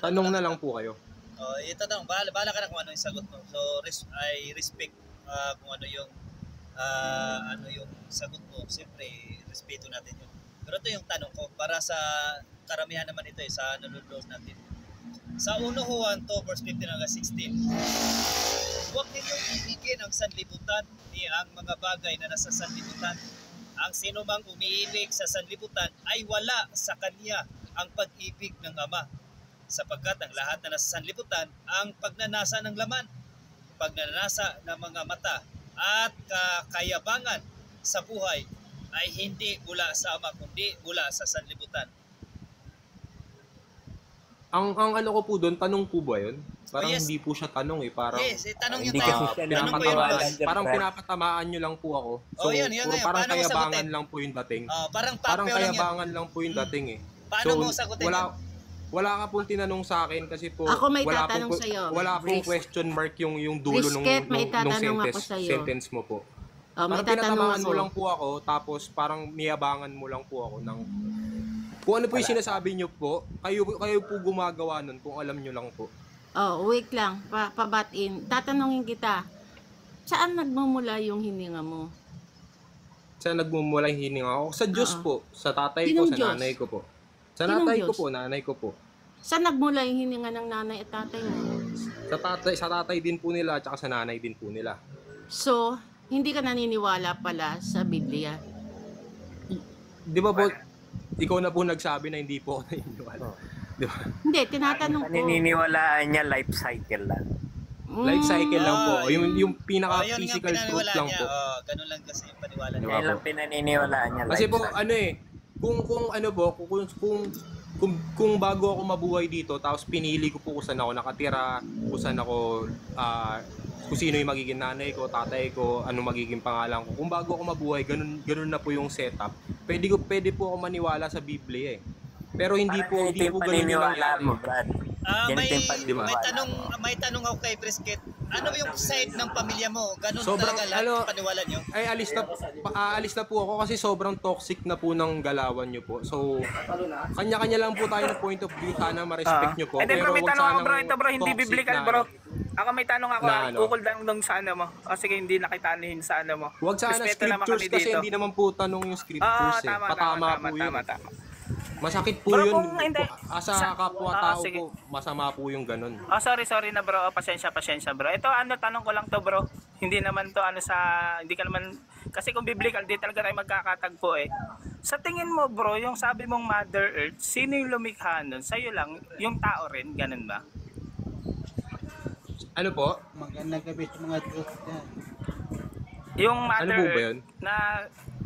Tanong na lang po kayo. Itatanong, bahala ka na kung ano yung sagot mo. So, I respect kung ano yung sagot mo. Siyempre, respeto natin yun. Pero ito yung tanong ko, para sa karamihan naman ito sa nanonood natin. Sa 1 Juan 2 verse 15 hanggang 16, huwag ninyong ibigin ang sanlibutan ni ang mga bagay na nasa sanlibutan. Ang sino mang umiibig sa sanlibutan ay wala sa kanya ang pag-ibig ng Ama. Sapagkat ang lahat na nasa sanlibutan, ang pagnanasa ng laman, pagnanasa ng mga mata, at kakayabangan sa buhay ay hindi mula sa Ama, kundi mula sa sanlibutan. Ang ano ko po doon, tanong po ba yun? Parang hindi po siya tanong eh. Parang, tanong yun tayo. Parang pinapatamaan nyo lang po ako. So, yun. Parang kayabangan lang po yung dating. Parang kayabangan lang po yung dating eh. Paano mo sagutin wala ka pong tinanong sa akin kasi po ako may tatanong sa'yo. Wala pong question mark yung dulo nung sentence mo po. Parang pinatamaan mo lang po ako, tapos parang niyabangan mo lang po ako ng kung ano po yung sinasabi nyo po, kayo po gumagawa nun kung alam nyo lang po. Wait lang, pabatin. Tatanungin kita, saan nagmumula yung hininga mo? Saan nagmumula yung hininga ko? Sa Diyos po, sa tatay ko, sa nanay ko po. Sa nanay ko po. Saan nagmula yung hininga ng nanay at tatay mo? Sa tatay din po nila, at saka sa nanay din po nila. So, hindi ka naniniwala pala sa Biblia? Di ba po, ikaw na po nagsabi na hindi po ako naniniwala. Di ba? Hindi, tinatanong ko. Naniniwalaan niya life cycle lang. Life cycle lang po. Yung pinaka-physical truth lang po. Ganun lang kasi yung paniwala niya. Yan lang pinaniniwalaan niya. Kasi po, ano eh, kung ano po, kung bago ako mabuhay dito, tapos pinili ko po kung saan ako nakatira, kung saan ako, kung sino yung magiging nanay ko, tatay ko, ano magiging pangalan ko. Kung bago ako mabuhay, ganun na po yung setup. Pwede po ako maniwala sa Biblia eh. Pero hindi po ganun yung nangyari. May tanong ako kay Brisket. Ano yung side ng pamilya mo? Ganun sobrang, talaga lahat paniwala nyo? Ay, aalis na po ako kasi sobrang toxic na po ng galawan nyo po. So, kanya-kanya lang po tayo na point of view. Sana ma-respect nyo po. Pero may tanong ako bro, ito bro, hindi biblical bro. Ako may tanong ako, ukol lang nung sa ano mo. O sige, hindi nakitanihin sa ano mo. Huwag sana scriptures kasi hindi naman po tanong yung scriptures eh. Patama po yun. Masakit po yun. Sa kapwa-tao po, masama po yung ganun. Sorry na bro. Pasensya bro. Ito tanong ko lang to bro. Hindi naman to hindi ka naman, kasi kung biblical, di talaga tayo magkakatagpo eh. Sa tingin mo bro, yung sabi mong Mother Earth, sino yung lumikha nun? Sa'yo lang, yung tao rin, ganun ba? Ano po? Magandang gabi sa mga Diyos yan. Yung Mother ano po ba Earth, na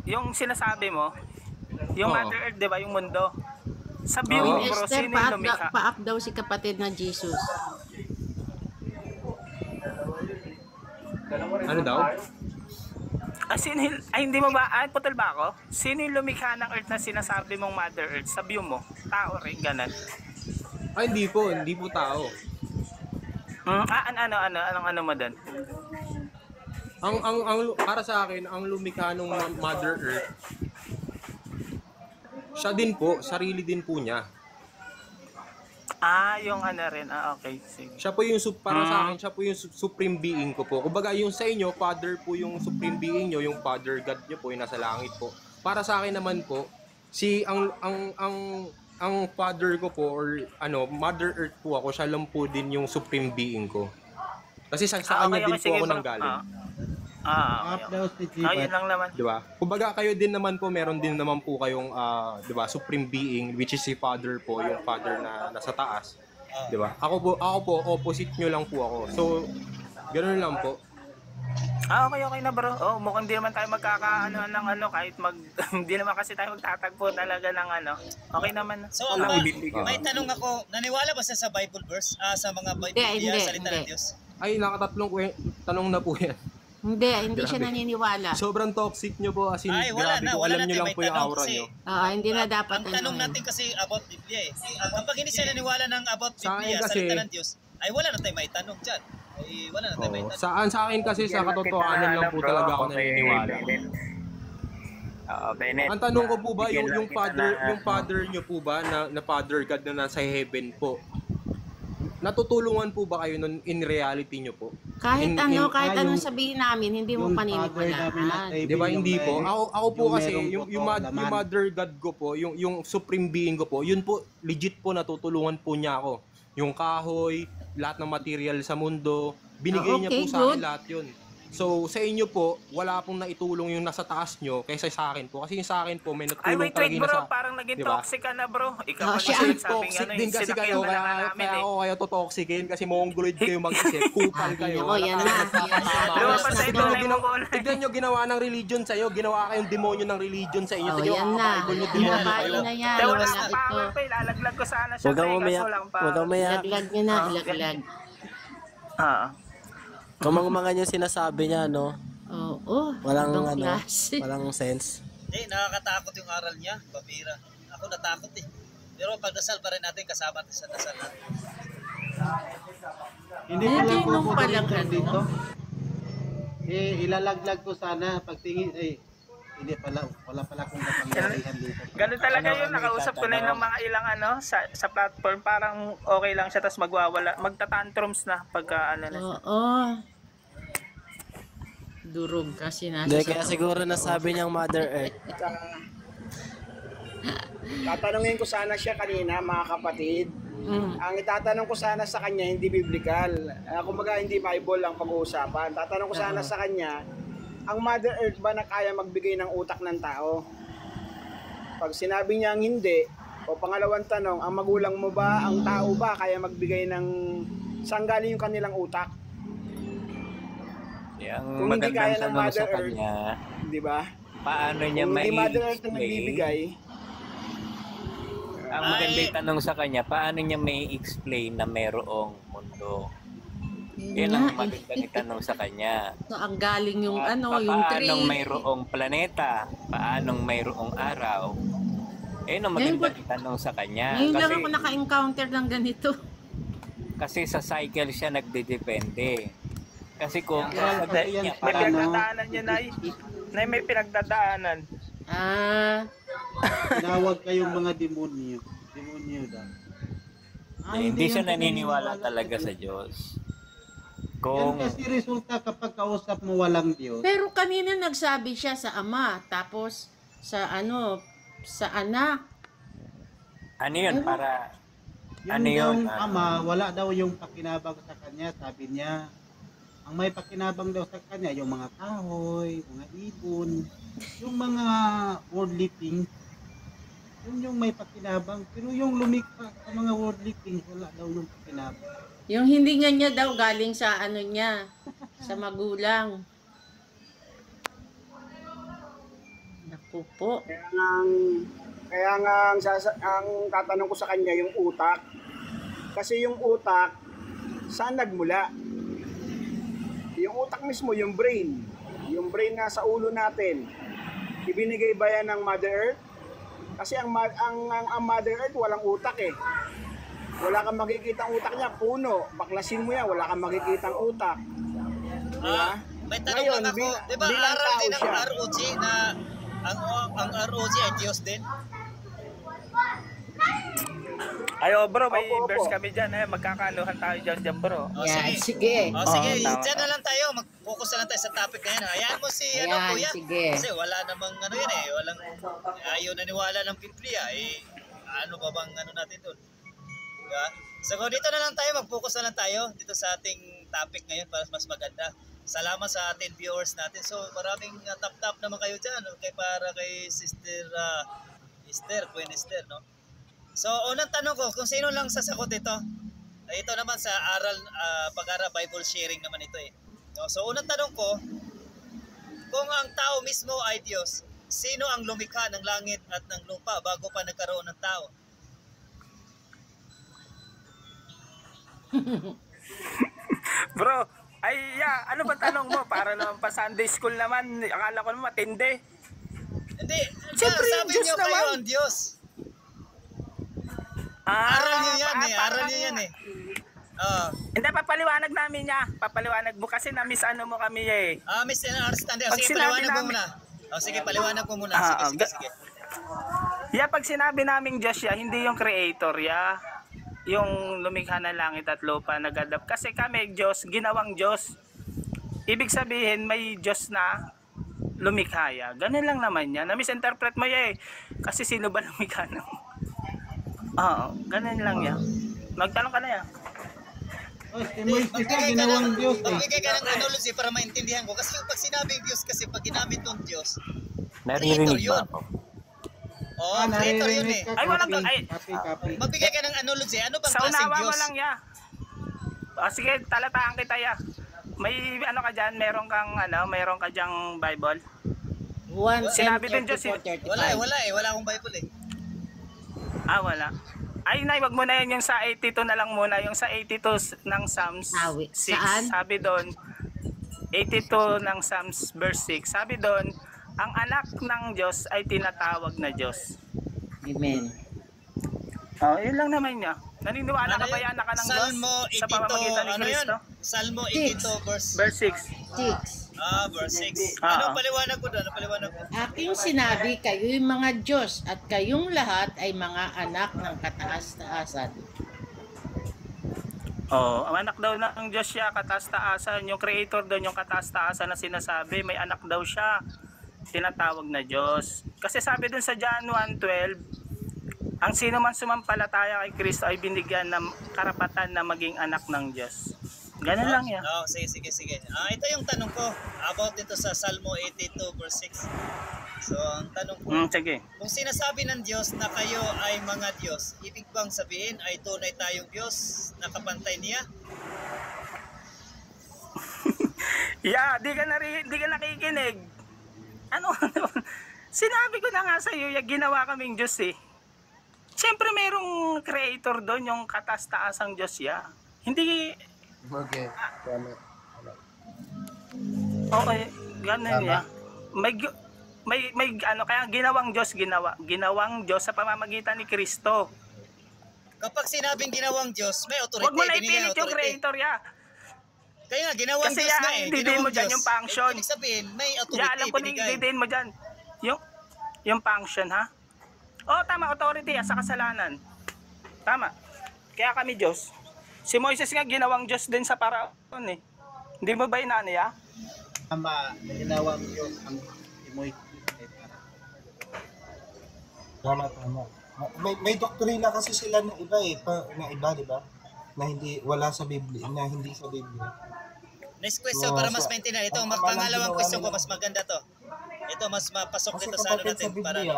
yung sinasabi mo, yung Mother Earth, di ba, yung mundo? Sabi mo bro, sino yung lumikha? Paak daw si kapatid na Jesus. Ano daw? Hindi mo ba, putol ba ako? Sino yung lumikha ng Earth na sinasabi mong Mother Earth? Sabi mo, tao rin, ganun. Hindi po tao. Anong mo doon? Para sa akin, ang lumikha ng Mother Earth, siya din po, sarili din po niya. Yung rin. Okay. Sige. Siya po yung, para sa akin, siya po yung supreme being ko po. Kumbaga yung sa inyo, Father po yung supreme being nyo, yung Father God nyo po, yung nasa langit po. Para sa akin naman po, ang Father ko po, or Mother Earth po ako, siya lang po din yung supreme being ko. Kasi sa kanya din po ako nanggaling. Yun lang naman. Diba? Kumbaga kayo din naman po, meron din naman po kayong diba, supreme being, which is si Father po, yung Father na nasa taas. Diba? Ako po, opposite nyo lang po ako. So, ganoon lang po. Okay na bro. Mukhang di naman tayo magkakaano ng kahit hindi naman kasi tayo magtatagpo talaga ng Okay naman. So, may tanong ako, naniwala ba sa Bible verse? Sa mga Biblia, salita ng Diyos? Ay, nakatatlong tanong na po yan. Hindi siya naniniwala. Sobrang toxic nyo po. As in, grabe ko. Alam nyo lang po yung aura nyo. Hindi na dapat. Ang tanong natin kasi about Biblia eh. Kapag hindi siya naniwala ng about Biblia, salita ng Diyos, ay wala na tayo may tanong dyan. Wala na tayo may tanong. Sa akin kasi sa katotohanan lang po talaga ako naniniwala. Ang tanong ko po ba, yung father nyo po ba, na Father God na nasa heaven po, natutulungan po ba kayo nun in reality nyo po? Kahit In- ano, in- kahit yung- anong sabihin namin, hindi mo Yung father namin na paniniwalaan. saving, Di ba yung hindi po? may- Ako po yung kasi, merong yung, buto, yung, laman. yung mother god ko po, yung supreme being ko po, yun po, legit po natutulungan po niya ako. Yung kahoy, lahat ng material sa mundo, binigay niya po Okay, sa akin good. lahat yun. So, sa inyo po, wala pong naitulong yung nasa taas nyo kaysa sa akin po. Kasi yung sa akin po, may Ay, natulong wait, talaga wait yung bro, nasa... parang naging Di ba? toxic ka na bro. Ikaw Oh, kasi siya. nagsabing Toxic din kasi kayo, kaya ako kayo totoxikin kasi mongoloid kayo mag-isip, kupal kayo. Ako, yan na. Lumabas sa ito na yung Ginawa- kulay. Tignan nyo, ginawa ng religion sa'yo, ginawa kayong demonyo ng religion sa inyo. Oh, Sige, yan na. makakaidol nyo demonyo Kinakain kayo. na yan. Kaya wala Wala akong ito. power pa, ilalaglag ko sana siya. Huwag kang kaso umiyak. lang pa. Huwag kang umiyak. Ilaglag nyo na, ilaglag. Kung mga yung sinasabi niya, no? Oo, Walang ibang ano, klase. walang sense. Hindi, nakakatakot yung aral niya. Pabira. Ako natakot eh. Pero pagdasal pa rin natin, kasama natin sa dasal natin. Hindi Hindi, pala po nung ako palang dito, ano. dito. Ilalaglag ko sana pagtingin, hindi pala, wala pala akong kapangyarihan dito. Ganun talaga yun, nakausap ko na yun ng mga ilang ano, sa platform, parang okay lang siya, tapos magtatantrums na pagka ano na siya. Oo. Durog kasi nasa Hindi, sa kaya siguro nasabi niyang Mother Earth. Tatanungin ko sana siya kanina, mga kapatid. Ang itatanong ko sana sa kanya, hindi biblical. Kumbaga, hindi Bible ang pag-uusapan. Tatanong ko sana sa kanya, ang Mother Earth ba na kaya magbigay ng utak ng tao? Pag sinabi niya ang hindi, o pangalawang tanong, ang magulang mo ba, ang tao ba, kaya magbigay ng saan galing yung kanilang utak? Ang Kung hindi kaya magandang ng tanong Mother sa kanya, Di ba? paano niya Kung hindi Mother Earth ang mai-explain? nagbibigay, Ang magandang tanong sa kanya, paano niya mai-explain na mayroong mundo? Yan ang magandang itanong sa kanya. So, ang galing yung At ano, yung paanong tree. mayroong planeta? Paanong mayroong araw? Yan ang Ngayon magandang itanong sa kanya. Ngayon lang ako naka-encounter ng ganito. Kasi sa cycle siya nagdedepende. Kasi kung Kaya sasabihin niya, yan, May Paano? pinagdadaanan niya, Nay. Nay, may pinagdadaanan. Ah, Tinawag kayong mga demonyo. Demonyo daw. hindi siya yan naniniwala talaga sa Diyos. Yan Kung kasi resulta kapag kausap mo walang Diyos. pero kanina nagsabi siya sa ama, tapos sa ano, sa anak. ano yun, para Yung ano yun? yung ama, wala daw yung pakinabang sa kanya, sabi niya. Ang may pakinabang daw sa kanya, yung mga kahoy, mga ibon, yung mga worldly things. Yun yung may pakinabang. Pero yung lumikha sa mga worldly things, wala daw yung pakinabang. Yung hindi nga niya daw galing sa ano niya, sa magulang. Naku po. Kaya nga ang tatanong ko sa kanya yung utak. Kasi yung utak, saan nagmula? Yung utak mismo, yung brain. Yung brain nga sa ulo natin. Ibinigay ba yan ng Mother Earth? Kasi ang Mother Earth walang utak eh. Wala kang makikitang utak niya, puno. Baklasin mo yan, wala kang makikitang utak. Diba? May tanong Ngayon, lang ako, di ba bilang aral tao din ng siya. ROG na ang ROG ay Diyos din? Ayo bro, may Opo, opo. verse kami dyan. Magkakanuhan tayo dyan bro. O Yan, sige. sige. O sige, tama, dyan na lang tayo. Mag-focus na lang tayo sa topic na yan. Hayaan mo si ano Ayan, kuya. sige. Kasi wala namang ano yan eh. Ayaw naniwala ng Biblia eh. Ano ba bang ano natin doon? Diba? So dito na lang tayo, mag-focus na lang tayo dito sa ating topic ngayon para mas maganda. Salamat sa ating viewers natin. So maraming tap-tap naman kayo dyan. Okay, para kay Sister Esther, Queen Esther, no? So unang tanong ko, kung sino lang sasagot ito? Ito naman sa pag-aral Bible sharing naman ito eh. No? So unang tanong ko, kung ang tao mismo ay Diyos, sino ang lumikha ng langit at ng lupa bago pa nagkaroon ng tao? Bro, ano ba tanong mo? Para naman pa Sunday school naman. Akala ko naman matindi. Hindi, Siyempre, sabi Diyos niyo kayo naman. ang Diyos. Aral niyo yan eh, aral niyo yan eh. Hindi, papaliwanag namin niya. Papaliwanag mo kasi na-miss ano mo kami eh. Miss understand. Pag Sige, sinabi paliwanag mo namin- muna. Sige, paliwanag mo muna. Sige. Yeah, pag sinabi naming Diyos siya, hindi yung creator ya. yung lumikha ng langit at lupa nag-adapt. Kasi kami, Diyos, ginawang Diyos. Ibig sabihin, may Diyos na lumikha ya. Ganun lang naman yan. Na-misinterpret mo ya eh. Kasi sino ba lumikha na? Oo, ganun lang yan. Magtanong ka na yan. Oh, si Moises nga ginawang Diyos eh. Magbigay ka ng analogy para maintindihan ko. Kasi pag sinabing Diyos, kasi pag ginamit ng Diyos, creator Naririnig ba yun. ako? Oo, creator yun eh. Ay, walang Copy. Magbigay ka ng analogy. Ano bang Sa klaseng unawa mo Diyos? lang ya. Sige, talataan kita ya. May ano ka dyan, meron ka dyang Bible. 1 Sinabi din Diyos, Wala eh. Wala akong Bible eh. Wala. Ay, nay, wag mo na yan yung sa 82 na lang muna. Yung sa 82 ng Psalms Awi. 6. Saan? Sabi doon, 82 ng Psalms verse 6. Sabi doon, ang anak ng Diyos ay tinatawag na Diyos. Amen. Oh, yun lang naman niya. Naniniwala ka Ano ba yun? yan anak ng Diyos Salmo sa pamamagitan ni 82, ano yun? Kristo? Salmo 82 verse Verse 6. 6. verse 6. Ah. Anong paliwanag ko doon? Anong paliwanag ko? Aking sinabi, kayo'y mga Diyos at kayong lahat ay mga anak ng kataas-taasan. Oh, ang anak daw ng Diyos siya, kataas-taasan. Yung creator doon, yung kataas-taasan na sinasabi, may anak daw siya. Tinatawag na Diyos. Kasi sabi doon sa John 1:12, ang sino man sumampalataya kay Kristo ay binigyan ng karapatan na maging anak ng Diyos. Ganun lang yan. Oh, sige. Ito yung tanong ko about dito sa Salmo 82 verse 6. So, ang tanong ko, Sige. kung sinasabi ng Diyos na kayo ay mga Diyos, ibig bang sabihin ay tunay tayong Diyos na kapantay niya? Yeah, di ka nakikinig. Ano? Sinabi ko na nga sa iyo, ginawa kaming Diyos eh. Siyempre mayroong creator doon, yung kataas-taasang Diyos ya. Hindi... Okay. Tama. Okay, ganun ya. May kaya ginawang Diyos sa pamamagitan ni Kristo. Kapag sinabing ginawang Diyos, may authority. Huwag mo na binigyan ng ipilit yung authority. creator ya. Kaya nga, ginawang Kasi Diyos nga eh. hindi Ginawang mo dyan Diyos. yung function. Ibig sabihin, may authority Ya, alam ko na binigay. yung mo dyan. Yung function ha. Oh, tama, authority sa kasalanan. Tama. Kaya kami Diyos. Si Moises nga ginawang Diyos din sa paraon eh. Hindi mo ba inano ya? Tama, ginawang Diyos ang si Moises. Tama. May doktrina kasi sila na iba di ba? Na hindi sa Biblia. Next question So, para mas sa- maintindihan. Ito, ang pangalawang ginawa question ko, nila- mas maganda to. Ito, mas mapasok Kasi dito sa ano kapatid natin. sa Biblia,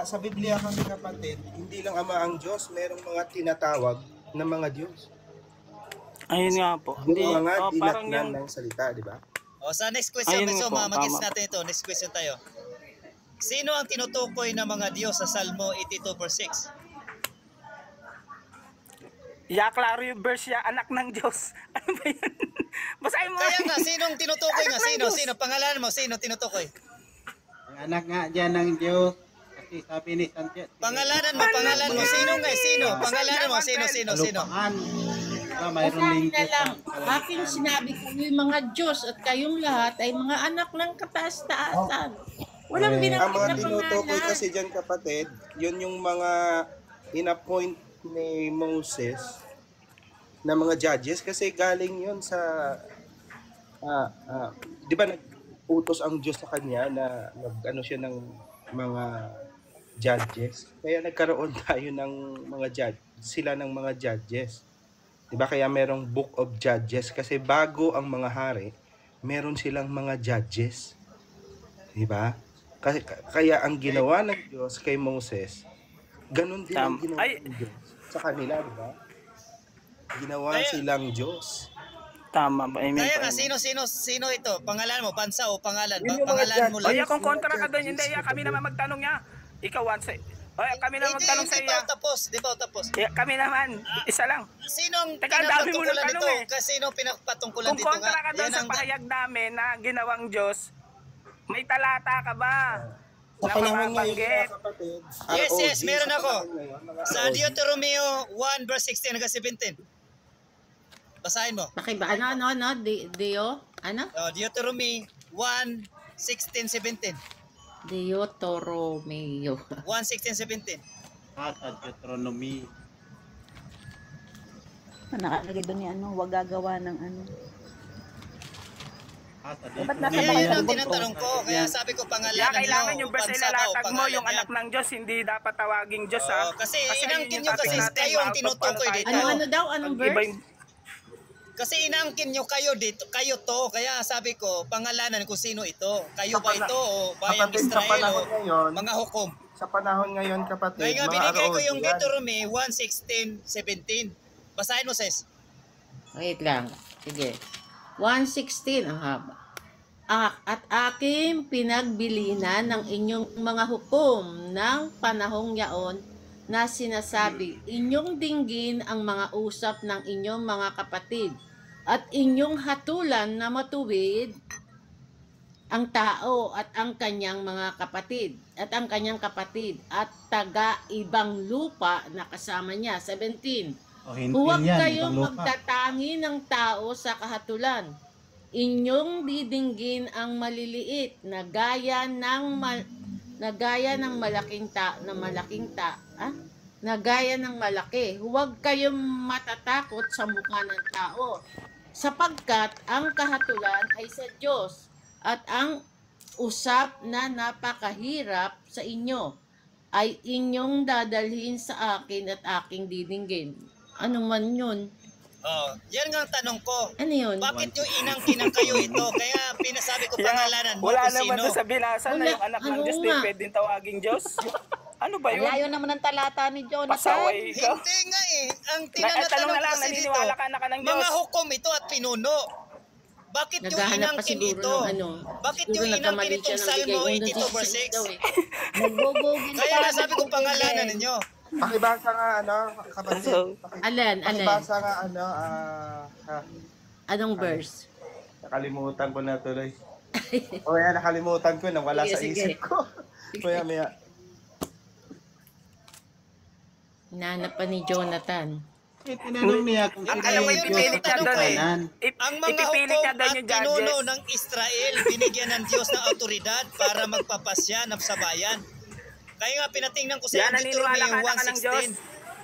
sa Biblia kasi kapatid, hindi lang Ama ang Diyos, merong mga tinatawag na mga Diyos. Ayun nga po. Yung mga parang dinatnan yung ng salita, di ba? O, sa next question, Ayun so nga po, magets tama. natin ito. Next question tayo. Sino ang tinutukoy ng mga Diyos sa Salmo 82 verse 6? klaro yung verse ya, anak ng Diyos. Ano ba yun? Basahin mo. Kaya nga, sinong tinutukoy nga? Anak ng Diyos. Sino? Pangalan mo, sino tinutukoy? Ang anak nga dyan ng Diyos. Kasi sabi ni Santiago. Pangalanan mo. Sino nga? Sino? Pangalanan mo, sino? Lupahan. Diba, mayroon Basahin lingkod na lang. sa Aking sinabi, kayo'y mga Diyos at kayong lahat ay mga anak ng kataas-taasan. Walang Ang binanggit mga na tinutukoy pangalan. kasi dyan kapatid, yun yung mga in-appoint ni Moses na mga judges kasi galing yun sa di ba nag-utos ang Diyos sa kanya na nag-ano siya ng mga judges. Kaya nagkaroon tayo ng mga sila ng mga judges. Di ba kaya merong Book of Judges kasi bago ang mga hari, meron silang mga judges. Di ba? Kaya ang ginawa ng Diyos kay Moses, ganun din ang ginawa ng Diyos sa kanila, di ba? Ginawa silang Diyos. Tama ba? Amen. Kaya nga, sino ito? Pangalan mo, bansa o pangalan? Yun yung mga Pangalan mo lang. Oya, kung kontra ka doon, hindi, kami naman magtanong niya. Ikaw, once. Oya, kami naman magtanong sa iya. Di ba tapos? Kami naman, isa lang. Sinong Teka, ang dami mo ng pinapatungkulan tanong dito? Kasi sinong pinapatungkulan Kung dito nga? kontra ka doon Yan sa ang- pahayag namin na ginawang Diyos, may talata ka ba? Sa Na panahon ngayon, mabanggit? mga kapatid, Yes, ROG, meron sa ako. panahon ngayon, mga Sa ROG. Deuteronomio 1 verse 16 hanggang 17. Basahin mo. Pakiba, ano, Dio? Ano? Deuteronomy 1, 16, 17. Deuteronomio. 1, 16, 17. sa Deuteronomy. Nakalagay doon ni ano, wag gagawa ng ano. Ba't nasa Kaya bahay yun ang ng tinatanong ko. Kaya sabi ko Kaya pangalanan kailangan nyo, yung verse bansa ka o ilalatag mo, pangalan yung niya. anak ng Diyos, hindi dapat tawaging Diyos ha. Kasi yun inangkin yung nyo kasi topic natin, kayo ang baka tinutukoy paano dito. tayo- Ano daw? Anong Pag iba verse? yung- Kasi inangkin nyo kayo dito, kayo to. Kaya sabi ko, pangalanan kung sino ito. Kayo ba ito o bayang Kapatid, sa Israel o panahon ngayon, mga hukom? sa panahon ngayon, kapatid, Kaya nga mga binigay ko ROD yung yan. Deuteronomy 1:16-17. Basahin mo, sis. Wait lang. Sige. 1:16 ang haba. At aking pinagbilinan ng inyong mga hukom ng panahong yaon na sinasabi, inyong dinggin ang mga usap ng inyong mga kapatid at inyong hatulan na matuwid ang tao at ang kanyang mga kapatid at taga-ibang lupa na kasama niya. 17. O hindi Huwag yan, kayong ibang lupa. magtatangi ng tao sa kahatulan. Inyong didinggin ang maliliit na gaya ng malaki. Huwag kayong matatakot sa mukha ng tao, sapagkat ang kahatulan ay sa Diyos at ang usap na napakahirap sa inyo ay inyong dadalhin sa akin at aking didinggin. Ano man yun? Oh, yan nga ang tanong ko. Ano yun? Bakit yung inangkin kayo ito? Kaya pinasabi ko pangalanan mo Wala kung naman sino. doon sa binasa na yung anak ng Ano Diyos nga? din pwedeng tawaging Diyos. Ano ba yun? Layo naman ang talata ni Jonathan. Pasaway ka. Hindi nga eh. Ang Tanong na tinatanong lang, kasi dito, naniniwala ka na ka ng Diyos. mga hukom ito at pinuno. Bakit yung Naghahanap pa inangkin siguro ito? ng ano. Bakit Siguro yung inangkin nagkamali siya itong ng bigay. Salmo 82 1:16 verse 6? daw eh. Nagbubugin Kaya pa, nasabi ko pangalanan ninyo. Pakibasa nga, kapatid. Alin? Pakibasa nga, Anong verse? nakalimutan ko na tuloy. O yan, nakalimutan ko na wala Sige, sa sige. isip ko. Maya. Hinahanap pa ni Jonathan. Tinanong niya kung Ang sino alam mo yung yun, Diyos pilit sa niya doon eh. kanan. Ang mga Ipipilit hukom niya doon at yung pinuno judges. ng Israel binigyan ng Diyos ng autoridad para magpapasya ng sabayan. Kaya nga pinatingnan ko sa Yan, naniniwala ka na ka ng Diyos.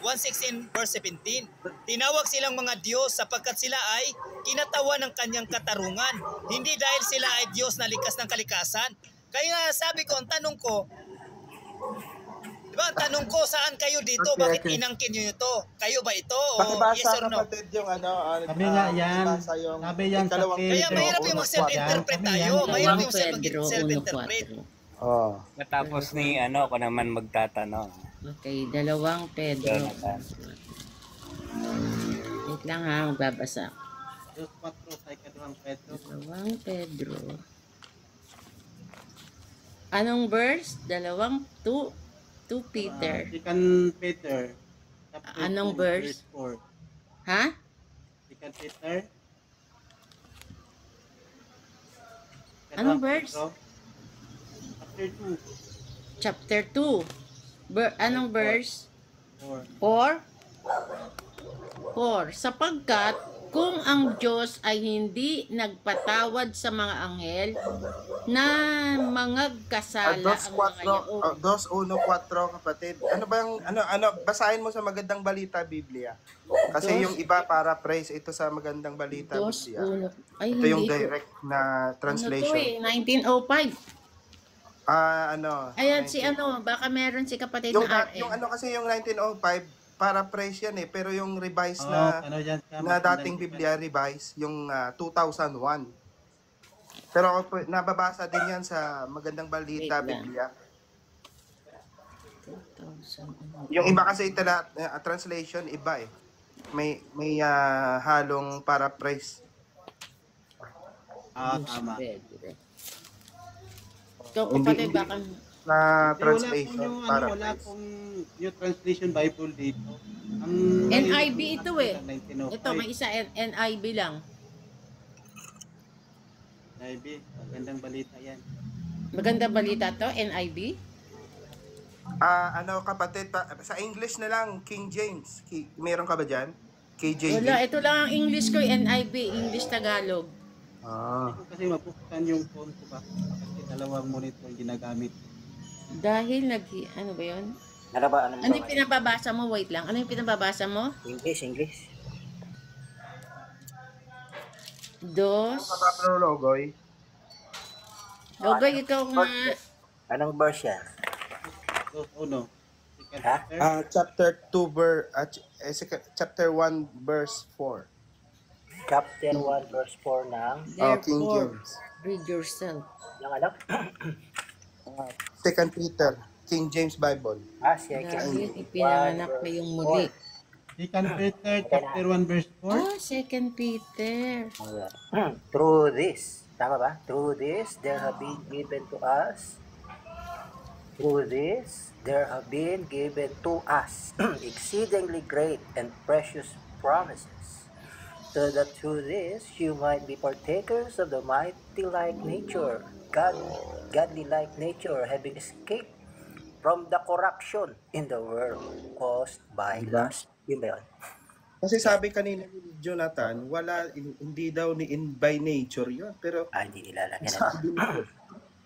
1:16 verse 17. Tinawag silang mga Diyos sapagkat sila ay kinatawan ng kanyang katarungan. Hindi dahil sila ay Diyos na likas ng kalikasan. Kaya nga sabi ko, ang tanong ko, diba, ang tanong ko, saan kayo dito? Okay, Bakit okay. inangkin nyo ito? Kayo ba ito? O Pakibasa, yes or no? kapatid, yung Sabi nga yan. pakibasa yung Sabi yan sa ikalawang Pedro. Kaya mahirap yung mag-self-interpret tayo. Mahirap yung self-interpret. Oh. Matapos ni ako naman magtatanong. Okay, 2 Pedro. Jonathan. Wait lang ha, magbabasa. Diyos 4 sa ikaduhang Pedro. 2 Pedro. Anong verse? 2 Peter. Second Peter. chapter Anong 2, verse? 4. Ha? Second Peter. Anong verse? Chapter 2. Chapter 2. Anong verse? 4. 4. Sapagkat kung ang Diyos ay hindi nagpatawad sa mga anghel na mga kasala ang mga yaon. 2:1-4, kapatid. Ano ba yung basahin mo sa Magandang Balita Biblia. Kasi yung iba para praise ito sa Magandang Balita Biblia. Ay, Ito yung hindi. direct na Ano to translation. eh? 1905. Ayan si baka meron si kapatid Yung, na yung RM. kasi yung 1905 para praise yan eh, pero yung revised na dating Biblia revised yung 2001. Pero nababasa din yan sa Magandang Balita Wait lang. Biblia. Yung iba kasi translation iba eh. May halong para praise. Tama. Ikaw kapatid baka Na translation para wala praise. pong New Translation Bible dito. Ang NIV ito eh. 1905. Ito may isa NIV lang. NIV, magandang balita yan. Magandang balita to, NIV. Kapatid, sa English na lang, King James. Meron ka ba dyan? KJV? Wala, ito lang ang English ko, NIV, English Tagalog. Kasi mapuktan yung phone ko ba? Kasi dalawang monitor ginagamit. Dahil ano ba yun? Ano yung pinababasa mo? Wait lang. Ano yung pinababasa mo? English. dos. Kapapro Logoy. Logoy, ikaw nga. Anong verse yan? Dos, uno. Ha? Chapter 2 chapter 1 verse 4. Chapter 1 verse 4 ng King Therefore, James. read yourself. ng ano? 2 Peter, King James Bible. Dahil ipinanganak kayong muli. 2 Peter chapter 1 verse 4. Oh, 2 Peter. Through this, tama ba? Through this, there have been given to us. Through this, there have been given to us exceedingly great and precious promises, so that through this you might be partakers of the mighty-like nature, godly-like nature, having escaped from the corruption in the world caused by lust. Yun ba yun? Kasi sabi kanina ni Jonathan, hindi daw ni in by nature yun. Pero hindi nilalagyan sabi nito.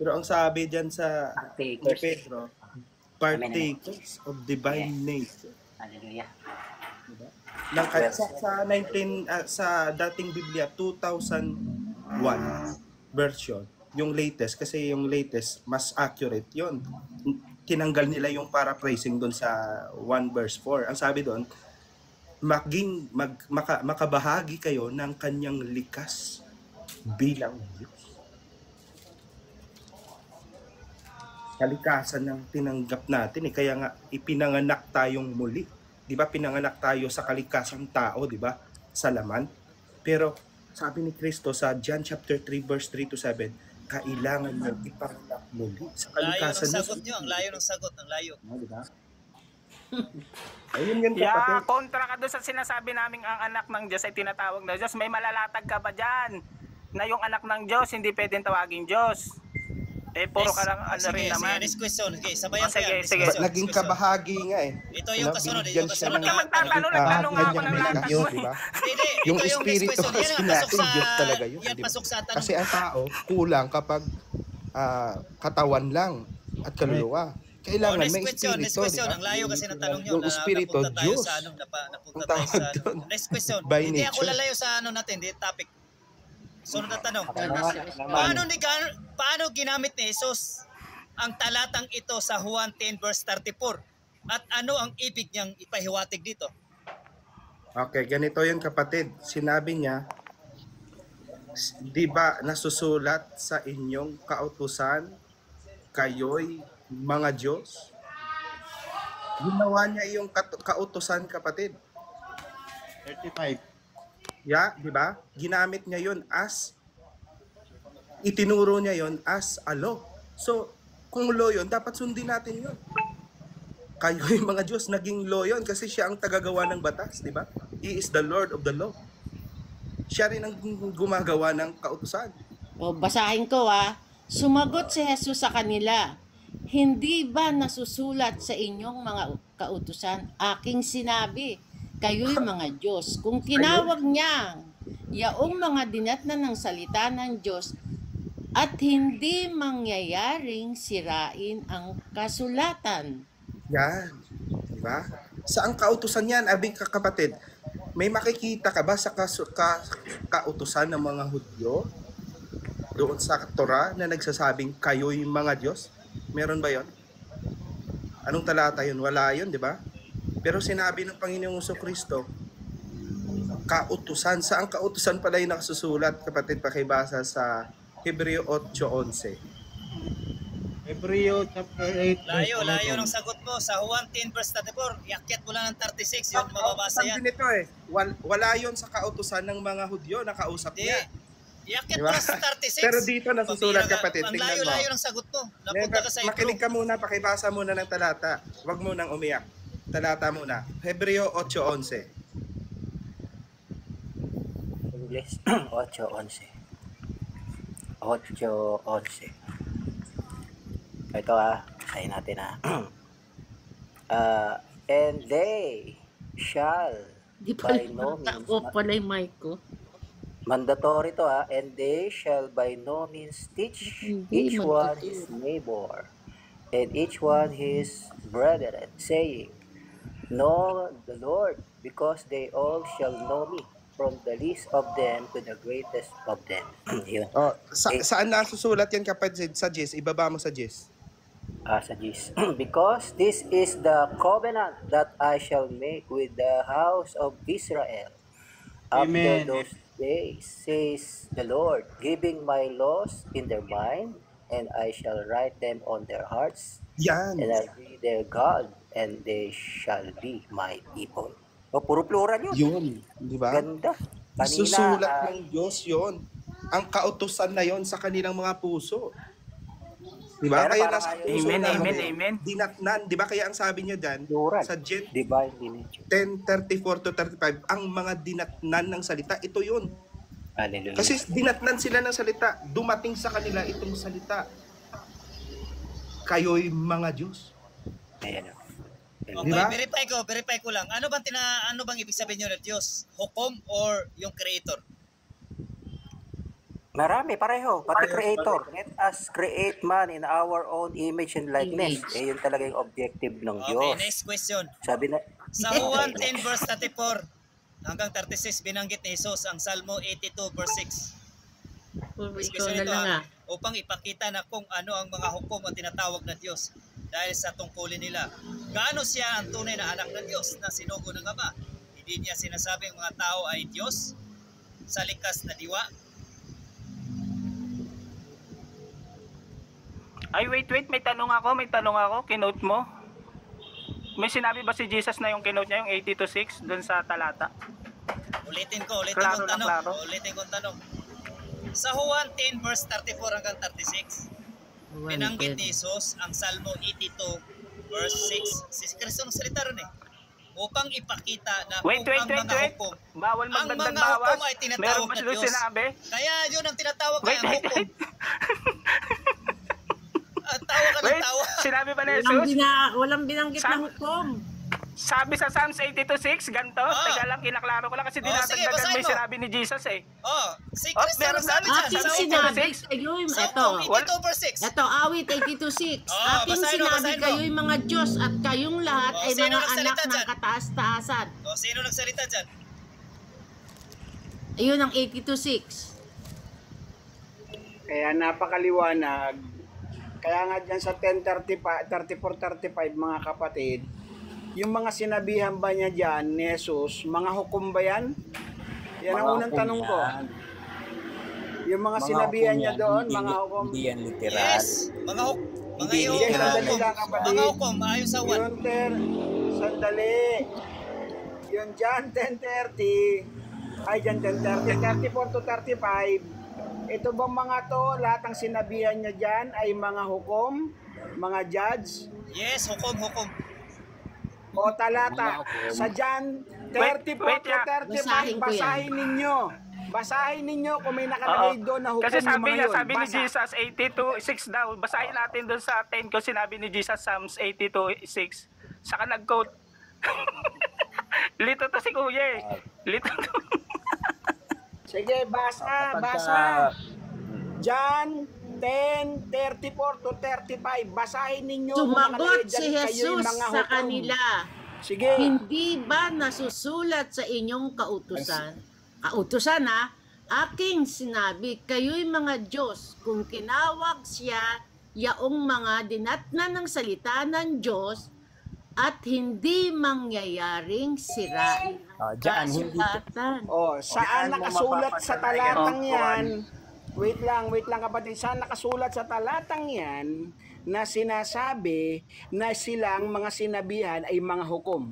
Pero ang sabi diyan sa ni Pedro, partakers of divine nature. Hallelujah. Diba? Sa dating Biblia 2001 version, yung latest kasi yung latest mas accurate yon. Tinanggal nila yung paraphrasing doon sa 1 verse 4. Ang sabi doon, makabahagi kayo ng kanyang likas bilang Diyos. Kalikasan ng tinanggap natin kaya nga ipinanganak tayong muli. 'Di ba? Pinanganak tayo sa kalikasang tao, 'di ba? Sa laman. Pero sabi ni Kristo sa John chapter 3 verse 3 to 7, kailangan mo ipanganak muli sa kalikasan ng sagot niyo, ang layo ng sagot, ang layo. 'Di ba? Ayun yan, kapatid. Kontra ka doon sa sinasabi naming ang anak ng Diyos ay tinatawag na Diyos. May malalatag ka ba dyan? Na yung anak ng Diyos hindi pwedeng tawagin Diyos. Puro ka lang rin naman. Next question. Okay, sabayan ko yan. Sige. Naging kabahagi nga Ito yung kasunod. Nagtanong ako ng latag mo. Diba? Yung espiritu kasi natin, Diyos talaga yun. Yan pasok sa tanong. Kasi ang tao, kulang kapag katawan lang at kaluluwa. Kailangan may espiritu. Next question. Ang layo kasi ng tanong nyo. Yung espiritu, Diyos. Napunta tayo sa ano. Next question. Hindi ako lalayo sa ano natin. Hindi topic. Sunod na tanong. Paano ginamit ni Jesus ang talatang ito sa Juan 10 verse 34? At ano ang ibig niyang ipahiwatig dito? Okay, ganito yun kapatid. Sinabi niya, di ba nasusulat sa inyong kautusan, kayo'y mga Diyos? Ginawa niya yung kautusan kapatid. 35. Yeah, di ba? Ginamit niya yun as, itinuro niya yun as a law. So, kung law yun, dapat sundin natin yun. Kayo yung mga Diyos, naging law yun kasi siya ang tagagawa ng batas, di ba? He is the Lord of the law. Siya rin ang gumagawa ng kautusan. O, basahin ko Sumagot si Jesus sa kanila, hindi ba nasusulat sa inyong mga kautusan? Aking sinabi, kayo'y mga Diyos. Kung tinawag niya yaong mga dinatnan ng salita ng Diyos at hindi mangyayaring sirain ang kasulatan. Yan. Diba? Saan kautusan yan, abing kapatid? May makikita ka ba sa kautusan ng mga Hudyo? Doon sa Torah na nagsasabing kayo'y mga Diyos? Meron ba yon? Anong talata yun? Wala yun, di ba? Pero sinabi ng Panginoong Kristo, kautusan. Saan kautusan pala yung nakasusulat, kapatid, pakibasa sa Hebreo 8:11. Hebreo chapter 8. Layo ng sagot mo. Sa Juan 10 verse 34, iakyat mo lang ng 36, yun mababasa yan. Nito wala yun sa kautusan ng mga Hudyo, nakausap niya. Iakyat mo lang sa 36. Pero dito nasusulat, kapatid, ang tingnan mo. layo ng sagot mo. Napunta ka sa Hebrew. Makinig ka muna, pakibasa muna ng talata. Huwag mo nang umiyak. Talata muna. Hebreo 8:11. English 8:11. 8:11. Ito sayin natin and they shall by no means pala yung mic ko. Mandatory to and they shall by no means teach each one his neighbor and each one his brethren, saying, Know the Lord, because they all shall know me, from the least of them to the greatest of them. Yun. Oh, Okay. saan nasusulat yan kapatid? Sa Jess, ibaba mo sa Jess. Sa Gis. Because this is the covenant that I shall make with the house of Israel after Amen. those days, says the Lord, giving my laws in their mind, and I shall write them on their hearts, Yan. and I'll be their God, and they shall be my people. O, puro plural yun. Yun. Di ba? Ganda. Kanina, Susulat ng Diyos yon. Ang kautusan na yon sa kanilang mga puso. Di ba? Pero Kaya parang nasa ayaw- puso Amen, namin, amen, amen. dinatnan. Di ba kaya ang sabi niya dyan, plural. sa Gen Divine lineage. 10:34 to 35, ang mga dinatnan ng salita, ito yun. Hallelujah. Kasi dinatnan sila ng salita, dumating sa kanila itong salita. Kayo'y mga Diyos. Ayan o. Okay, Di ba? verify ko lang. Ano bang ibig sabihin niyo ng Diyos? Hukom or yung creator? Marami, pareho. Pati creator. Let us create man in our own image and likeness. Yun talaga yung objective ng Okay, Diyos. next question. Sabi na, Sa Juan 10 verse 34 hanggang 36 binanggit ni Jesus ang Salmo 82 verse 6. Ikaw na lang ah. Upang ipakita na kung ano ang mga hukom ang tinatawag na Diyos dahil sa tungkulin nila. Gaano siya ang tunay na anak ng Diyos na sinugo ng Ama? Hindi niya sinasabi ang mga tao ay Diyos sa likas na diwa. Ay, wait, may tanong ako, kinote mo. May sinabi ba si Jesus na yung kinote niya, yung 80-6, dun sa talata? Ulitin ko Klaro ang na tanong. klaro. Ulitin ko ang tanong. Sa Juan 10 verse 34 hanggang 36, binanggit ni Jesus ang Salmo 82 verse 6. Si Kristo ang salita ron upang ipakita na Wait. kung ang mga hukom, Bawal ang magdagdag mga bawas. hukom ay Meron tinatawag pa na siya Diyos. sinabi. Kaya yun ang tinatawag Wait, kaya hukom. Tawa ka ng Wait, tawa. sinabi ba ni Jesus? Walang binanggit na hukom. Sabi sa Psalms 82:6, ganito. Teka lang, kinaklaro ko lang kasi sige, dinadagdagan basahin mo yung mo. sinabi ni Jesus eh. Si Kristo meron nagsabi na. dyan. Aking Sa sinabi 86. kayo'y, Sa eto, Hukom 82 verse 6. eto, awit 82:6. Aking basahin mo, sinabi basahin mo. kayo'y mga Diyos at kayong lahat ay sino mga anak nagsalita ng dyan? kataas-taasan. Sino nagsalita dyan? Ayun ang 82:6. Kaya napakaliwanag. Kaya nga dyan sa 34-35 mga kapatid, yung mga sinabihan ba niya dyan ni Jesus, mga hukom ba yan? Yan ang Mga unang hukom tanong ko. yan. Yung mga Mga sinabihan hukom niya yan, doon, hindi- mga hukom. Hindi yan literal. Yes. Mga Hindi, yung Yes, literal. sandali lang kapatid. mga hukom ayon sa Juan. Yung sandali. Yung John 10:30, ay John 10:30, 34 to 35, ito bang mga to, lahat ng sinabihan niya dyan ay mga hukom, mga judge, Yes, hukom. o talata? Sa John 34 to 35, Basahin ko yan. basahin ninyo kung may nakalagay doon na hukom Kasi yung sabi mga niya, yun. sabi ni Basa. Jesus 82:6 daw. Basahin natin doon sa 10 ko sinabi ni Jesus Psalms 82:6. Saka nag-quote. Lito to si Kuya eh. Lito to. Sige, basa. John 10:34 to 35. Basahin ninyo. kung Sumagot nakalagay si dyan, kayo'y Jesus mga sa hukom. kanila. Sige. Hindi ba nasusulat sa inyong kautusan? Kautusan ha? Aking sinabi, kayo'y mga Diyos. Kung kinawag siya, yaong mga dinatnan ng salita ng Diyos at hindi mangyayaring sirain ang Diyan, hindi. kasulatan. Saan Yan mo nakasulat sa talatang mapapatunayan. yan? Wait lang kapatid. Saan nakasulat sa talatang yan na sinasabi na silang mga sinabihan ay mga hukom?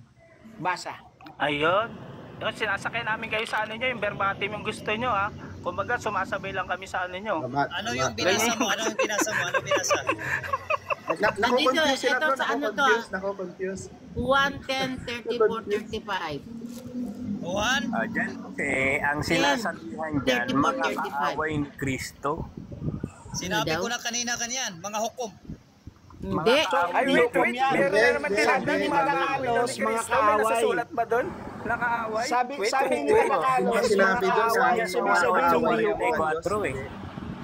Basa. Ayun. Yung sinasakay namin kayo sa ano nyo, yung verbatim yung gusto nyo ha. Kumbaga sumasabay lang kami sa ano nyo. Ano yung binasa mo? Ano binasa? Nandito, ito sa ano to ah. Nako-confuse. 1:10:34-35. Juan? Diyan kasi, ang sinasabihan dyan, 34, mga 35. kaaway ni Kristo. Sinabi daw? ko na kanina kanyan, mga hukom. Hindi. Ay, wait. Meron na naman Sabi ni Malakalos, mga kaaway. ba doon? Nakaaway? Sabi ni Malakalos, Sinabi mga doon sa kaaway. akin, Ibig sabihin kaaway hindi yung hukom. mga Diyos.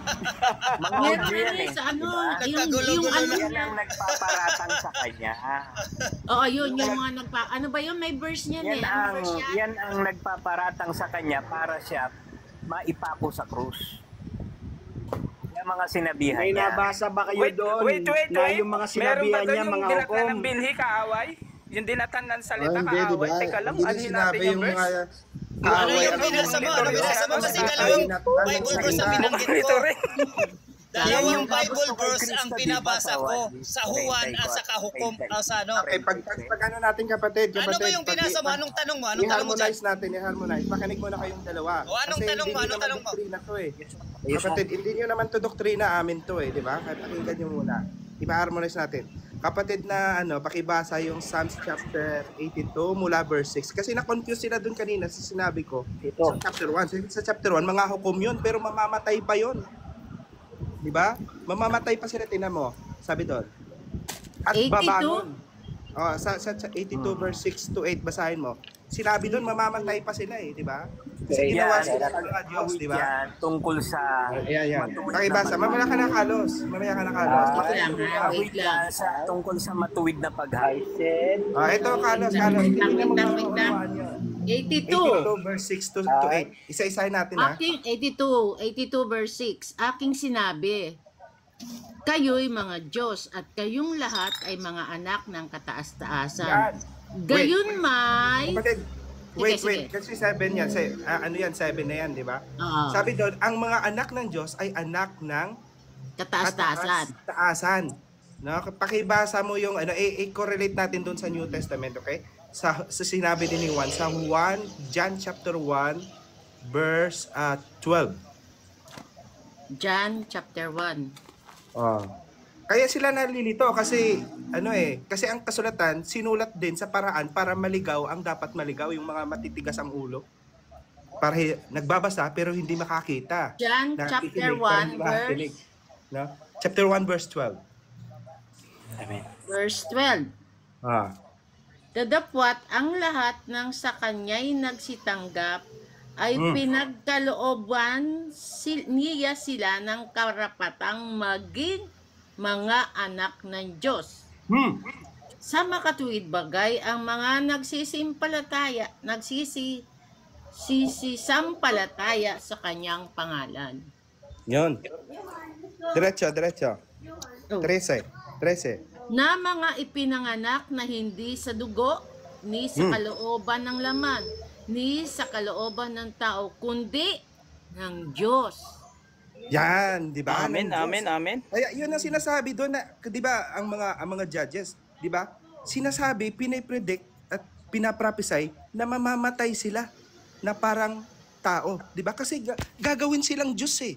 Mga Meron Hudyo yan na eh. sa ano, Diba? yung Nagkagulo-gulo ano na. Yan niya. ang nagpaparatang sa kanya. Oo, yun, yung mga ano ba yun? May verse niyan Yan eh. Ano ang, verse yan? yan ang nagpaparatang sa kanya para siya maipako sa krus. Yung mga sinabihan May niya. nabasa ba kayo Wait, doon wait. na yung mga Meron ba sinabihan doon niya yung mga dinatnan hukom? ng bilhi kaaway? Yung dinatan ng salita Hindi, di kaaway? ba? Teka lang, Hindi ano sinabi natin yung yung verse? mga Ano kaaway. yung binasa mo? Ano binasa mo? Kasi dalawang Bible verse ang binanggit ko. Dalawang Bible verse ang pinabasa ko. Sa Juan at sa Kahukom. Sa ano? Okay, pag ano natin kapatid, Ano ba yung binasa mo? Anong tanong mo? Anong tanong mo dyan? i-harmonize natin, i-harmonize. Makinig muna kayong dalawa. O, anong Kasi tanong mo? hindi Anong nyo tanong mo? naman doktrina to eh. Kapatid, hindi nyo naman to doktrina, amin to eh, di ba? Kaya pakinggan nyo muna. I-harmonize natin. Kapatid na pakibasa yung Psalms chapter 82 mula verse 6. Kasi na-confuse sila dun kanina sa sinabi ko. Sa chapter 1. Sa chapter 1, mga hukom yun, pero mamamatay pa yun. Di ba? Mamamatay pa sila, tinan mo. Sabi doon. At 82? babangon. Sa 82 verse 6 to 8, basahin mo. Sinabi doon, mamamatay pa sila eh, di ba? Kasi ginawa sila ng mga Diyos, di ba? Yan, tungkol sa Ayan. Pakibasa. Mamaya ka na, Carlos. Mamaya ka na, Carlos. Wait lang. sa tungkol sa matuwid na paghay. Ito, Carlos. Wait lang. 82 82. verse 6 to 8. Isa-isahin natin, ha? Aking 82 verse 6. Aking sinabi, kayo'y mga Diyos at kayong lahat ay mga anak ng kataas-taasan. Gayon may... Kapatid, wait. Sige. Kasi 7 yan. Ano yan? 7 na yan, di ba? Oo. Sabi doon, ang mga anak ng Diyos ay anak ng Kataas-taasan. kataas-taasan. No? Pakibasa mo yung, i-correlate natin doon sa New Testament, okay? Sa sinabi din ni Juan, sa John chapter 1, verse 12. John chapter 1. Kaya sila nalilito kasi kasi ang kasulatan sinulat din sa paraan para maligaw ang dapat maligaw, yung mga matitigas ang ulo. Para nagbabasa pero hindi makakita. John chapter 1 verse no? Chapter 1 verse 12. Amen. verse 12. Dadapwat ang lahat ng sa kanya'y nagsitanggap ay pinagkalooban niya sila ng karapatang maging mga anak ng Diyos. Sa makatuwid bagay, ang mga nagsisisampalataya sa kanyang pangalan. Yun. Diretso. 13. Na mga ipinanganak na hindi sa dugo, ni sa kalooban ng laman, ni sa kalooban ng tao, kundi ng Diyos. Yan, di ba? Amen. Kaya yun ang sinasabi doon na, di ba, ang mga judges, di ba? Sinasabi, pinipredict at pinaprophesy na mamamatay sila na parang tao, di ba? Kasi gagawin silang Diyos eh.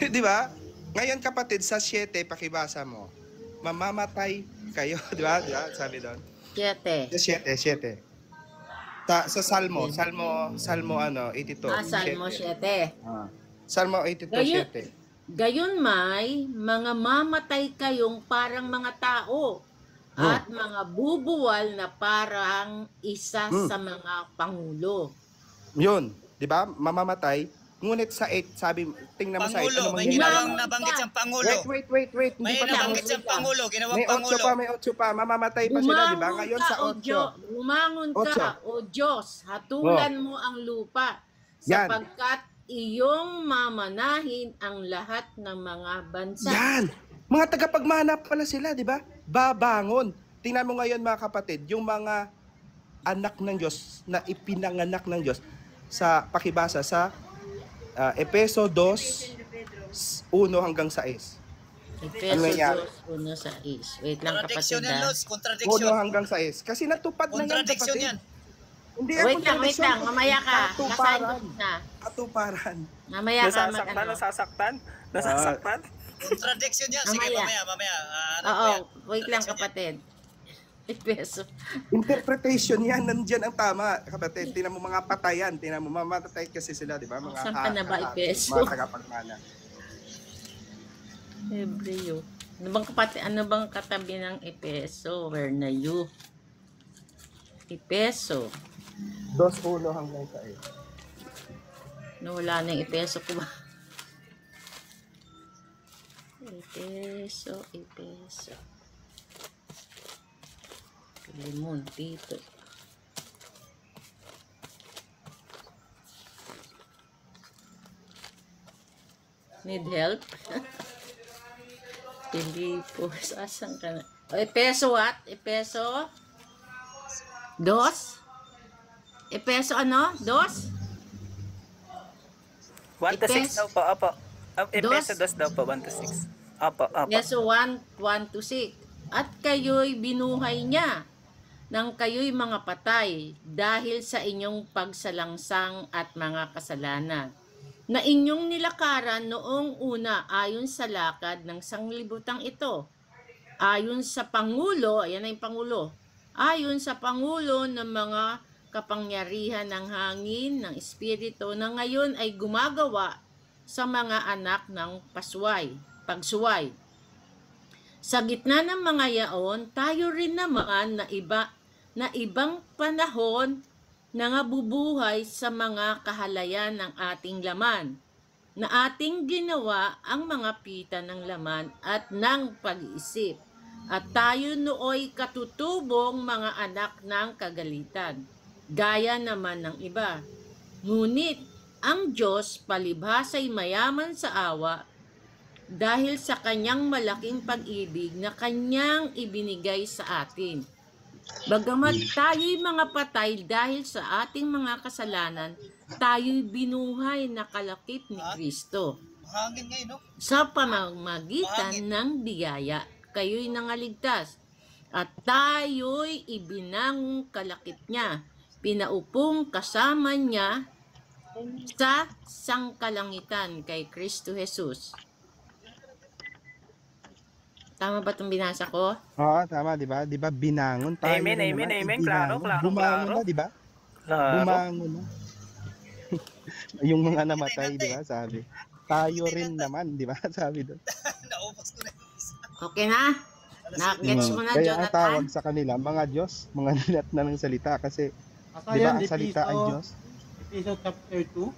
Di ba? Ngayon kapatid, sa 7, pakibasa mo. Mamamatay kayo, di ba? Sabi doon. 7. Sa 7. Sa Salmo 82. Salmo 7. Salmo 82:7. Gayon may mga mamatay kayong parang mga tao at mga bubuwal na parang isa sa mga pangulo. Yun, 'di ba? Mamamatay. Ngunit sa 8, sabi, tingnan mo sa 8, Pangulo, may ginawang nabanggit siyang Pangulo. Wait. May nabanggit siyang Pangulo, ginawang May 8 Pangulo. may 8 pa. Mamamatay pa sila, 'di ba? Ngayon sa 8. Bumangon ka, O Diyos, hatulan mo ang lupa, sapagkat iyong mamanahin ang lahat ng mga bansa. Yan! Mga tagapagmana pala sila, di ba? Babangon. Tingnan mo ngayon mga kapatid, yung mga anak ng Diyos na ipinanganak ng Diyos sa pakibasa sa Efeso 2, 1 hanggang 6. Efeso 2:1-6. Wait lang kapatid. Contradiction. 1 hanggang 6. Kasi natupad na yan Contradiction kapatid. yan. Hindi Wait lang. Mamaya ka. Basahin ko na. Katuparan. Mamaya ka Nasasaktan? Contradiction yan. Sige, mamaya. Wait lang kapatid. Efeso. Interpretation yan. Nandyan ang tama, kapatid. Tinan mo mga patayan. Tinan mo, mamamatay kasi sila, di ba? Mga saan ka na ba, Efeso? Mga tagapagmana. Hebreo. Ano bang katabi ng Efeso? Where na you? Efeso. 2:1 hanggang 6. Nawala na yung Efeso ko ba? Epeso. Limon dito. Need help? Pilipos. Asan ka na? Epeso what? Epeso? Dos? Epeso ano? Dos? 1 to 6 daw po, opo. Epeso Dos? 2 daw po, 1 to 6. Opo. Yes, 1 to 6. At kayo'y binuhay niya nang kayo'y mga patay dahil sa inyong pagsalangsang at mga kasalanan na inyong nilakaran noong una ayon sa lakad ng sanglibutang ito. Ayon sa Pangulo, ayan na yung Pangulo, ayon sa Pangulo ng mga kapangyarihan ng hangin, ng Espiritu na ngayon ay gumagawa sa mga anak ng pagsuway. Sa gitna ng mga yaon, tayo rin naman na ibang panahon na nabubuhay sa mga kahalayan ng ating laman, na ating ginawa ang mga pita ng laman at ng pag-iisip. At tayo nooy katutubong mga anak ng kagalitan, gaya naman ng iba. Ngunit ang Diyos palibhasa'y mayaman sa awa dahil sa kanyang malaking pag-ibig na kanyang ibinigay sa atin. Bagamat tayo'y mga patay dahil sa ating mga kasalanan, tayo'y binuhay na kalakip ni Kristo. Mahangin ngayon, no? Sa pamamagitan ng biyaya, kayo'y nangaligtas. At tayo'y ibinangong kalakip niya, pinaupong kasama niya sa sangkalangitan kay Kristo Jesus. Tama ba itong binasa ko? Oo, tama, di ba? Di ba, binangon tayo. Amen. Klaro. Bumangon na, di ba? Bumangon na. Yung mga namatay, di ba? Sabi. Tayo rin naman, di ba? Sabi doon. Naubos ko na yung isa. Okay na? Nakagets mo na, Kaya ang Jonathan? tawag sa kanila, mga Diyos, mga nilat na ng salita. Kasi, di ba, ang salita ay Diyos? Episode chapter 2.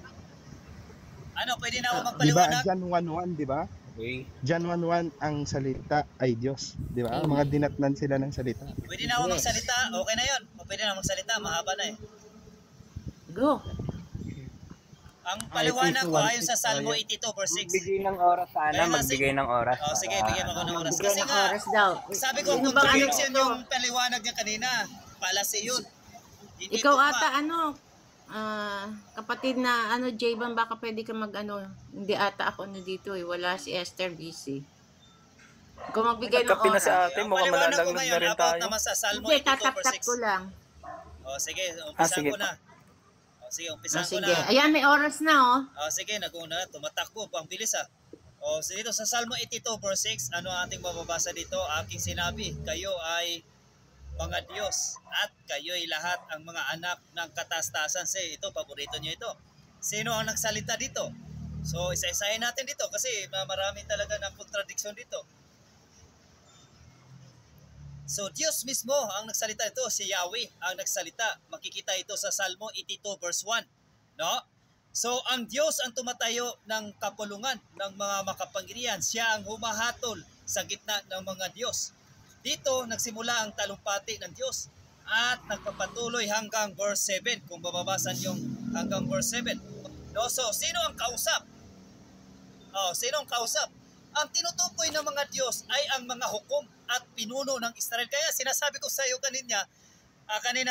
Ano, pwede na ako Di ba, magpaliwanag? John 1:1, di ba? John 1:1, ang salita ay Diyos. Di ba? Mga dinatnan sila ng salita. Pwede na ako magsalita? Okay na yun. O pwede na magsalita, mahaba na eh. Go. Ang paliwanag ko ayon sa Salmo 82 verse 6. Magbigay ng oras sana, Kaya nga, magbigay ng oras. Oh, sige, bigyan mo ako ng oras. Bigyan Kasi ng nga, oras daw. sabi ko, Sino bang contradiction yung paliwanag niya kanina. Palasi yun. Hindi Ikaw tugma. ata kapatid na J-Ban, baka pwede ka hindi ata ako dito wala si Esther busy. Kung magbigay ng Nagkape na oras. si ate, mukhang Paliwanag ko malalangnag na ngayon rin about tayo. naman sa Salmo Hindi, 82 verse tatap-tap 6. ko lang. O sige, umpisan sige ko na. O sige, umpisan ko Sige. na. Ayan, may oras na O sige, naguna, tumatakbo po ang bilis ah. O so dito sa Salmo 82 verse 6, ano ang ating mababasa dito? Aking sinabi, kayo ay mga Diyos at kayo'y lahat ang mga anak ng kataas-taasan. Ito, paborito nyo ito. Sino ang nagsalita dito? So, isa-isahin natin dito kasi marami talaga ng contradiction dito. So, Diyos mismo ang nagsalita ito. Si Yahweh ang nagsalita. Makikita ito sa Salmo 82 verse 1. No? So, ang Diyos ang tumatayo ng kapulungan ng mga makapangyarihan. Siya ang humahatol sa gitna ng mga Diyos. Dito, nagsimula ang talumpati ng Diyos at nagpapatuloy hanggang verse 7. Kung bababasan yung hanggang verse 7. No? So, sino ang kausap? Sino ang kausap? Ang tinutukoy ng mga Diyos ay ang mga hukom at pinuno ng Israel. Kaya sinasabi ko sa iyo kanina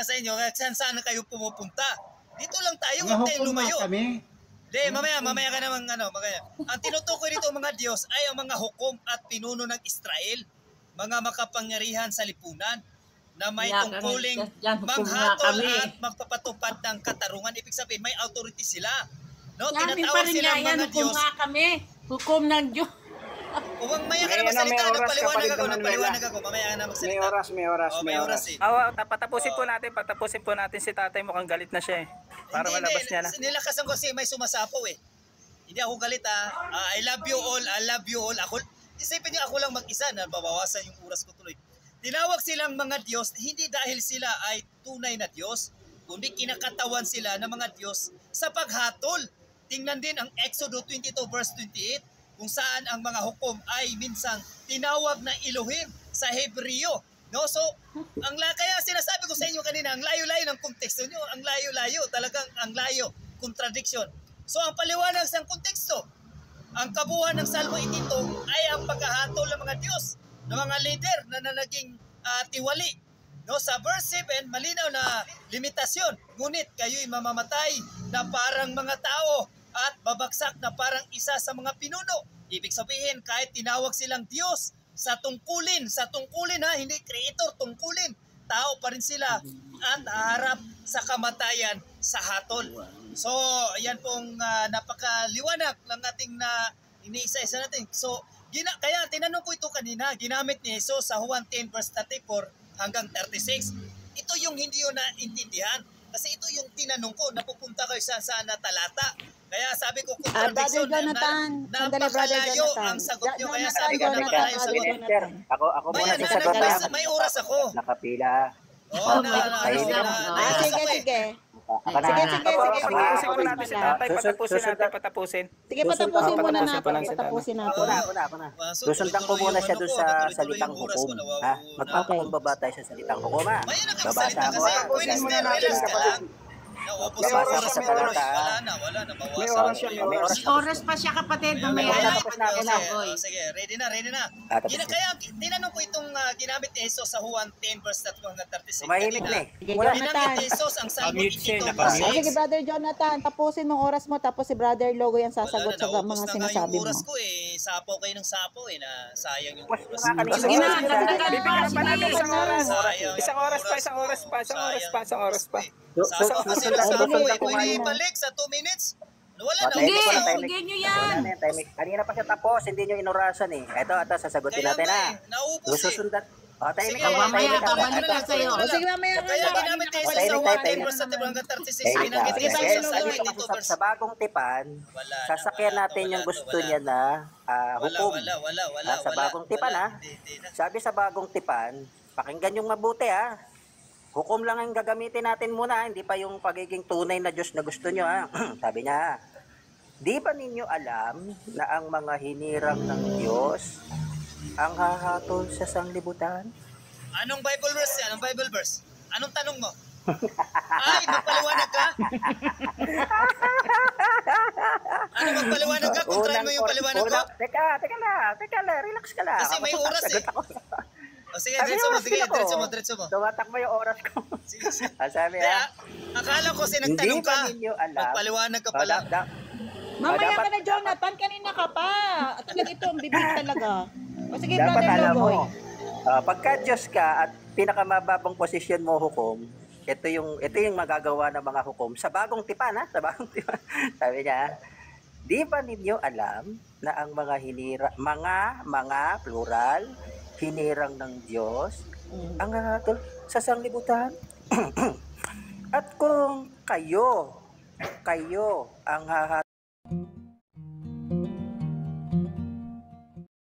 sa inyo, saan kayo pumupunta? Dito lang tayo, huwag tayong lumayo. Hindi, mamaya ka naman, Ang tinutukoy dito mga Diyos ay ang mga hukom at pinuno ng Israel. Mga makapangyarihan sa lipunan na may tungkuling manghatol at magpapatupad ng katarungan. Ibig sabihin, may authority sila. No? Tinatawag silang mga Diyos. Hukom ng Diyos. Huwag maya ka na magsalita. Nagpaliwanag ako. Mamaya ka na magsalita. May oras. Patapusin po natin si tatay. Mukhang galit na siya eh. Para malabas niya na. Nilakasan ko kasi may sumasapaw eh. Hindi ako galit I love you all. Isipin niyo ako lang mag-isa na babawasan yung oras ko tuloy. Tinawag silang mga Diyos hindi dahil sila ay tunay na Diyos, kundi kinakatawan sila ng mga Diyos sa paghatol. Tingnan din ang Exodus 22 verse 28. kung saan ang mga hukom ay minsang tinawag na Elohim sa Hebreo. No? So, kaya sinasabi ko sa inyo kanina, ang layo-layo ng konteksto nyo, ang layo-layo, talagang ang layo, contradiction. So, ang paliwanag sa konteksto, ang kabuuan ng Salmo 82 ay ang paghahatol ng mga Diyos, ng mga leader na naging tiwali. No, sa verse 7, malinaw na limitasyon. Ngunit kayo'y mamamatay na parang mga tao at babagsak na parang isa sa mga pinuno. Ibig sabihin, kahit tinawag silang Diyos sa tungkulin ha, hindi creator, tungkulin, tao pa rin sila at haharap sa kamatayan sa hatol. So, yan pong napakaliwanag ng ating iniisa-isa natin. So, kaya tinanong ko ito kanina, ginamit ni Jesus sa Juan 10 verse 34 hanggang 36. Ito yung hindi yun naintindihan. Kasi ito yung tinanong ko, napupunta kayo sa talata. Kaya sabi ko, contradiction, napakalayo ang sagot nyo. Kaya sabi ko, napakalayo ang sagot. Ako muna sasagot. May oras ako. Nakapila. Sige. Patapusin natin si tatay, patapusin. Sige, patapusin muna natin. Susundan ko muna siya doon sa salitang hukom. Ha? Magbaba tayo sa salitang hukom, ha? Babasa ako, ha? Babasa ko sa talata, ha? Wala na. May oras siya. May oras pa siya, kapatid. Mamaya. Sige, ready na. Kaya tinanong ko itong ginamit ni Jesus sa Juan 10 verse 36. Tumahimik na eh. Ginamit ni Jesus ang Salmo 82 verse 6. Sige, Brother Jonathan, tapusin mong oras mo, tapos si Brother Logo yan sasagot sa mga sinasabi mo. Oras ko sapo kayo ng sapo na sayang yung oras. Sige na, bibigyan pa natin isang oras pa. Kasi nasabi ko, ibalik sa 2 minutes. Wala na. Hindi nyo yan. Kanina pa siya tapos, hindi nyo inurasan eh. Ito, sasagutin natin, ha? Susundan. Tahimik ka. Mamaya, kabalik na sa'yo. Sige, mamaya ka Kaya ginamit tayo sa Juan 10 verse 34 hanggang 36. Ginamit tayo sa Salmo 82 verse. Sa bagong tipan, sasakyan natin yung gusto niya na hukom. Sa bagong tipan, ha? Sabi sa bagong tipan, pakinggan yung mabuti, ha? Hukom lang ang gagamitin natin muna, hindi pa yung pagiging tunay na Diyos na gusto nyo, ha? Sabi niya, di ba ninyo alam na ang mga hinirang ng Diyos ang hahatol sa sanglibutan? Anong Bible verse yan? Anong Bible verse? Anong tanong mo? Ay, magpaliwanag ka? Ano magpaliwanag ka? Kung try mo yung paliwanag ko? Teka lang, relax ka lang. Kasi may oras eh. Sige, diretso mo. Tumatak mo yung oras ko. Sige. Sabi Akala ko sinagtanong ka. Magpaliwanag ka pala. Mamaya ka na, Jonathan. Kanina ka pa. At ito, ang bibig talaga. O sige, dapat Brother alam Logoy. mo, pagka Diyos ka at pinakamababang posisyon mo hukom, ito yung magagawa ng mga hukom sa bagong tipan, ha? Sa bagong tipan. Sabi niya, di ba ninyo alam na ang mga plural, hinirang ng Diyos, ang hahatol sa sanglibutan? At kung kayo ang hahatol